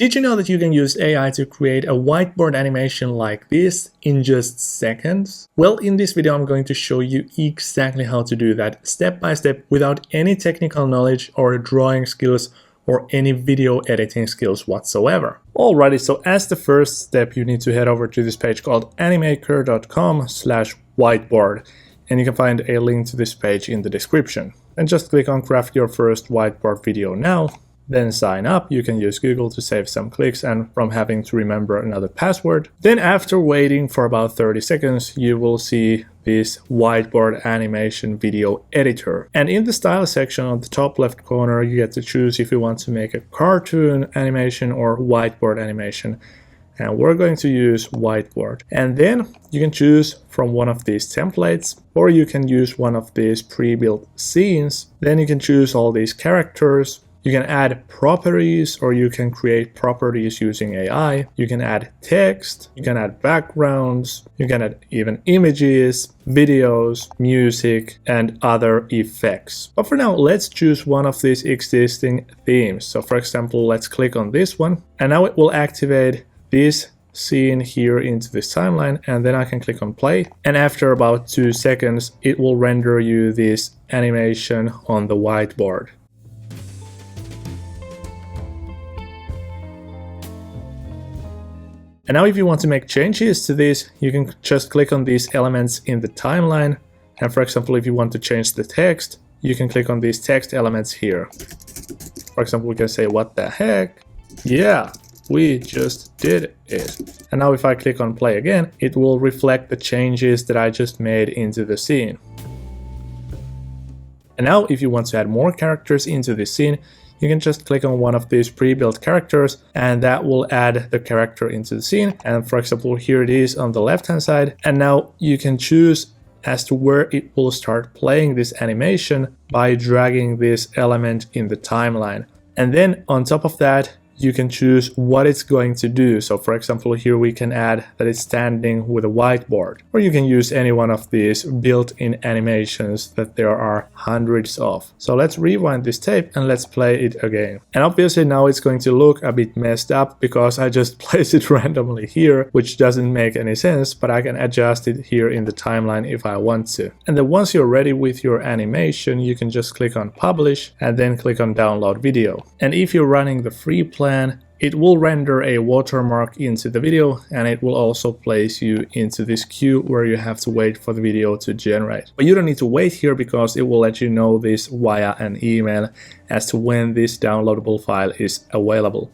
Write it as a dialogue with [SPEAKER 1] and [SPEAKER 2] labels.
[SPEAKER 1] Did you know that you can use AI to create a whiteboard animation like this in just seconds? Well, in this video, I'm going to show you exactly how to do that step by step without any technical knowledge or drawing skills or any video editing skills whatsoever. Alrighty, so as the first step, you need to head over to this page called animaker.com/whiteboard, and you can find a link to this page in the description. And just click on craft your first whiteboard video now. Then sign up. You can use Google to save some clicks and from having to remember another password. Then after waiting for about 30 seconds, you will see this whiteboard animation video editor. And in the style section on the top left corner, you get to choose if you want to make a cartoon animation or whiteboard animation. And we're going to use whiteboard. And then you can choose from one of these templates, or you can use one of these pre-built scenes. Then you can choose all these characters. You can add properties, or you can create properties using AI. You can add text, you can add backgrounds, you can add even images, videos, music, and other effects. But for now, let's choose one of these existing themes. So for example, let's click on this one, and now it will activate this scene here into this timeline, and then I can click on play. And after about 2 seconds, it will render you this animation on the whiteboard. And now if you want to make changes to this, you can just click on these elements in the timeline. And for example, if you want to change the text, you can click on these text elements here. For example, we can say, what the heck? Yeah, we just did it. And now if I click on play again, it will reflect the changes that I just made into the scene. And now if you want to add more characters into this scene, you can just click on one of these pre-built characters, and that will add the character into the scene. And for example, here it is on the left hand side. And now you can choose as to where it will start playing this animation by dragging this element in the timeline. And then on top of that, you can choose what it's going to do. So for example, here we can add that it's standing with a whiteboard, or you can use any one of these built-in animations that there are hundreds of. So let's rewind this tape and let's play it again. And obviously now it's going to look a bit messed up because I just placed it randomly here, which doesn't make any sense, but I can adjust it here in the timeline if I want to. And then once you're ready with your animation, you can just click on publish and then click on download video. And if you're running the free plan, it will render a watermark into the video, and it will also place you into this queue where you have to wait for the video to generate. But you don't need to wait here because it will let you know this via an email as to when this downloadable file is available.